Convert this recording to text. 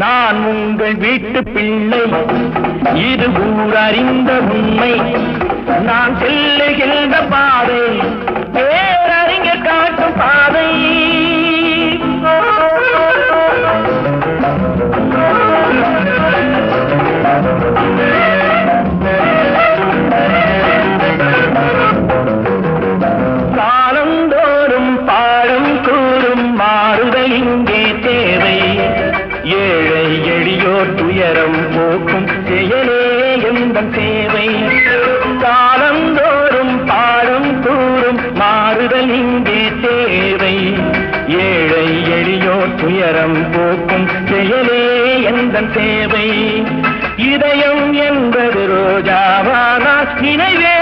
நான் உங்கள் வீட்டு பிள்ளை, இது ஊரறிந்த உண்மை. நான் செல்லுகின்ற பாதை பேரறிஞர் காட்டும் பாதை. காலந்தோறும் பாடம் கூறும் மாறுதல் இங்கே தேவை. ஏழை எளியோர் துயரம் போக்கும் செயலே எந்தன் சேவை. காலந்தோறும் பாடம் கூறும் மாறுதல் இங்கே தேவை. ஏழை எளியோர் துயரம் போக்கும் செயலே எந்தன் சேவை. இதயம் என்பது ரோஜாவானால் நினைவே